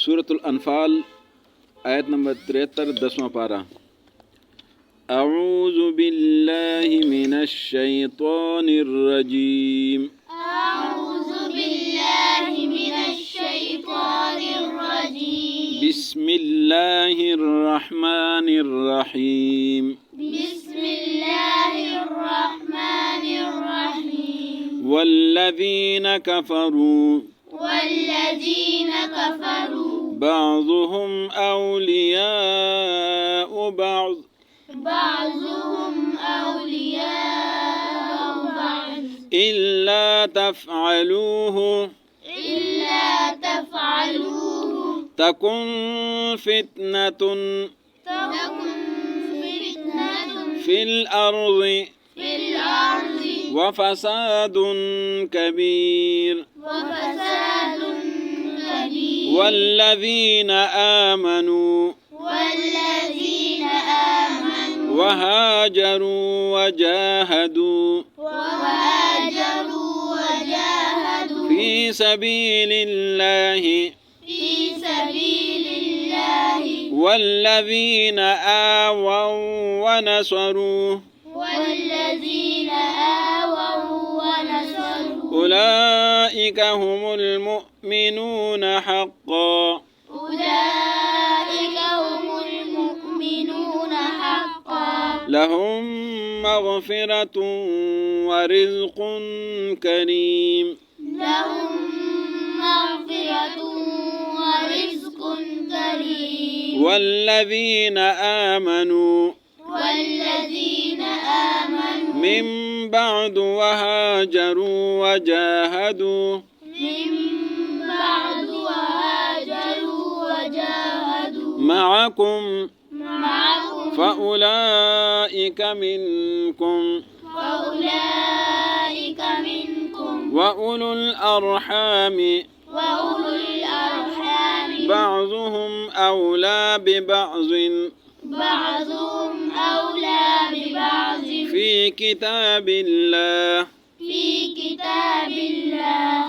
سورۃ الانفال آیت نمبر 73 10واں پارہ۔ اعوذ باللہ من الشیطان الرجیم۔ اعوذ باللہ من الشیطان الرجیم۔ بسم اللہ الرحمن الرحیم۔ بسم اللہ الرحمن الرحیم۔ والذین کفروا بعضهم اولیاء بعض بعضهم أولياء بعض إلا تفعلوه تكن فتنة في الأرض وفساد كبير والذين آمنوا وهاجروا وجاهدوا في سبيل الله والذين آووا ونصروا أولئك هم المؤمنون حقا لهم مغفرة ورزق كريم۔ والذين آمنوا من بعد وهاجروا وجاهدوا معكم فأولئك منكم وأولو الأرحام بعضهم أولى ببعض في كتاب الله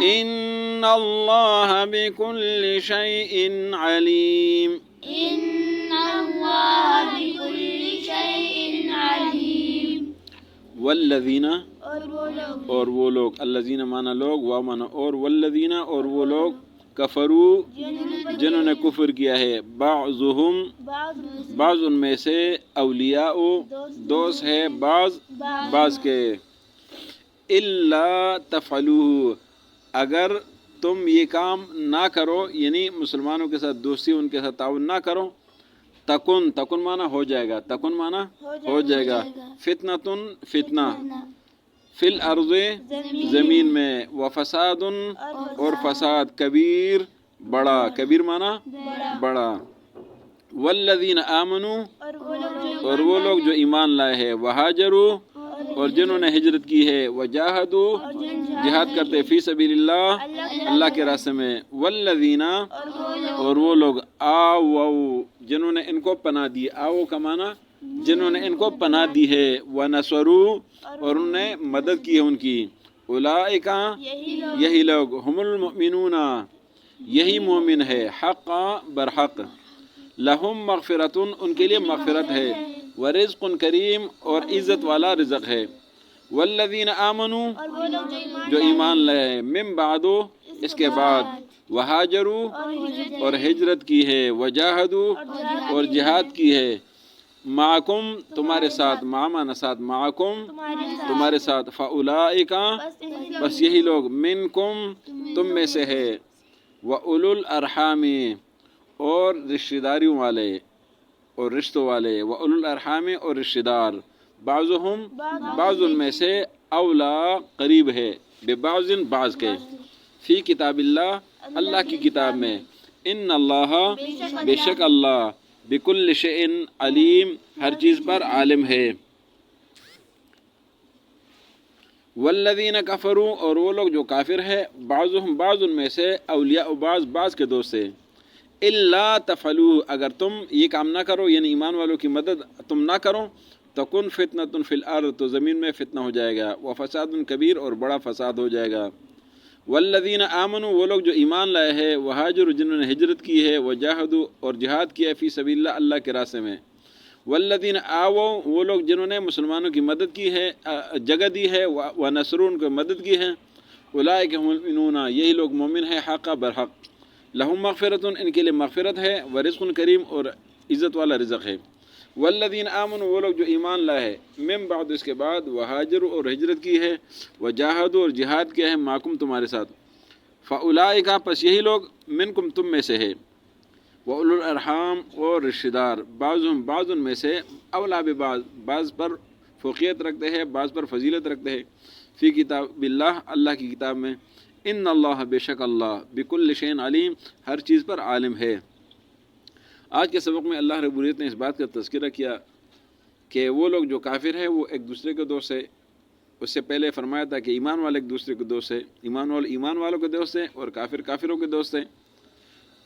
إن الله بكل شيء عليم۔ والذین اور وہ لوگ، الذین مانا لوگ، وا مانا اور، والذین اور وہ لوگ، کفرو جنہوں نے کفر کیا ہے، بعضهم بعض ان میں سے، اولیاء دوست ہے، بعض کے، الا تفعلوه اگر تم یہ کام نہ کرو، یعنی مسلمانوں کے ساتھ دوستی، ان کے ساتھ تعاون نہ کرو، تکن مانا ہو جائے گا، تکن مانا ہو جائے گا، فتنہ فی الارض زمین میں، وفساد اور فساد، کبیر بڑا، کبیر مانا بڑا، والذین آمنوا اور وہ لوگ جو ایمان لائے ہیں، وہاجروا اور جنہوں نے ہجرت کی ہے، وجاہدوا جہاد کرتے فی سبیل اللہ اللہ کے راستے میں، والذین اور وہ لوگ، آووا جنہوں نے ان کو پناہ دی، آو کا معنی جنہوں نے ان کو پناہ دی ہے، ونصروا اور انہوں نے مدد کی ہے ان کی، اولئک یہی لوگ، ہم المؤمنون یہی مومن ہے، حقا برحق، لہم مغفرۃ ان کے لیے مغفرت ہے، ورزق کریم اور عزت والا رزق ہے، والذین آمنوا جو ایمان لائے، من بعد اس کے بعد، وہاجروا اور ہجرت کی ہے، وجاہدوا اور جہاد کی ہے، معکم تمہارے ساتھ، مانا ساتھ، معکم تمہارے ساتھ، فاولئک بس یہی لوگ، منکم تم میں سے ہے، واولو الارحام اور رشتہ داریوں والے اور رشتوں والے، واولو الارحام اور رشتہ دار، بعضهم بعض ان میں سے، اولا قریب ہے، ببعض بعض کے، فی کتاب اللہ اللہ کی کتاب میں، ان اللہ بے شک اللہ، بکل شیء علیم ہر چیز پر عالم ہے، والذین کفروا اور وہ لوگ جو کافر ہے، بعضهم بعض ان میں سے، اولیاء بعض کے دوست ہے، الا تفعلوا اگر تم یہ کام نہ کرو، یعنی ایمان والوں کی مدد تم نہ کرو، تکن فتنۃ فی الارض تو زمین میں فتنہ ہو جائے گا، وفساد کبیر اور بڑا فساد ہو جائے گا، والذین آمنوا وہ لوگ جو ایمان لائے ہیں، وہاجروا جنہوں نے ہجرت کی ہے، وجاہدوا اور جہاد کیا ہے فی سبیل اللہ اللہ کے راستے میں، والذین آووا وہ لوگ جنہوں نے مسلمانوں کی مدد کی ہے، جگہ دی ہے، ونصروا ان کو مدد کی ہے، اولئک هم المؤمنون یہی لوگ مومن ہیں حقا برحق، لہم مغفرۃ ان کے لیے مغفرت ہے، ورزق کریم اور عزت والا رزق ہے، والذین آمنوا وہ لوگ جو ایمان لائے ہیں، من بعد اس کے بعد، وہاجروا اور ہجرت کی ہے، وجاہدوا اور جہاد کیا ہے معکم تمہارے ساتھ، فاولئک پس یہی لوگ منکم تم میں سے ہے، وَأُولُو الْأَرْحَامِ اور رشتہ دار، بعضهم بعض ان میں سے، اولا ببعض بعض پر فوقیت رکھتے ہیں، بعض پر فضیلت رکھتے ہیں، فی کتاب اللہ اللہ کی کتاب میں، ان اللہ بے شک اللہ بکل شیء علیم ہر چیز پر عالم ہے۔ آج کے سبق میں اللہ رب العزت نے اس بات کا تذکرہ کیا کہ وہ لوگ جو کافر ہیں وہ ایک دوسرے کے دوست ہیں۔ اس سے پہلے فرمایا تھا کہ ایمان والے ایک دوسرے کے دوست ہیں، ایمان والوں کے دوست ہیں اور کافر کافروں کے دوست ہیں۔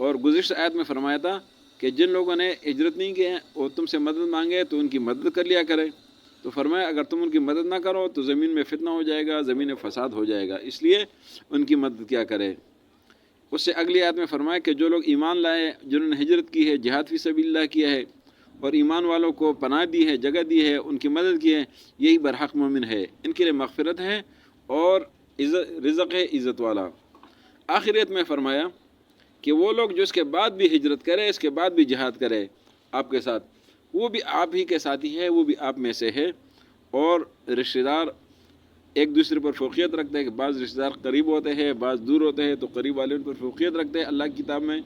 اور گزشتہ آیت میں فرمایا تھا کہ جن لوگوں نے ہجرت نہیں کی ہے اور تم سے مدد مانگے تو ان کی مدد کر لیا کرے، تو فرمایا اگر تم ان کی مدد نہ کرو تو زمین میں فتنہ ہو جائے گا، زمین میں فساد ہو جائے گا، اس لیے ان کی مدد کیا کرے۔ اس سے اگلی آیت میں فرمایا کہ جو لوگ ایمان لائے، جنہوں نے ہجرت کی ہے، جہاد فی سبیل اللہ کیا ہے اور ایمان والوں کو پناہ دی ہے، جگہ دی ہے، ان کی مدد کی ہے، یہی برحق مومن ہے، ان کے لیے مغفرت ہے اور رزق ہے عزت والا۔ آخریت میں فرمایا کہ وہ لوگ جو اس کے بعد بھی ہجرت کرے، اس کے بعد بھی جہاد کرے آپ کے ساتھ، وہ بھی آپ ہی کے ساتھی ہے، وہ بھی آپ میں سے ہے۔ اور رشتہ دار ایک دوسرے پر فوقیت رکھتے ہیں کہ بعض رشتہ دار قریب ہوتے ہیں، بعض دور ہوتے ہیں، تو قریب والے ان پر فوقیت رکھتے ہیں اللہ کی کتاب میں،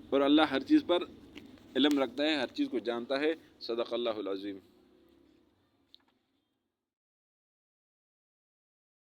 اور اللہ ہر چیز پر علم رکھتا ہے، ہر چیز کو جانتا ہے۔ صدق اللہ العظیم۔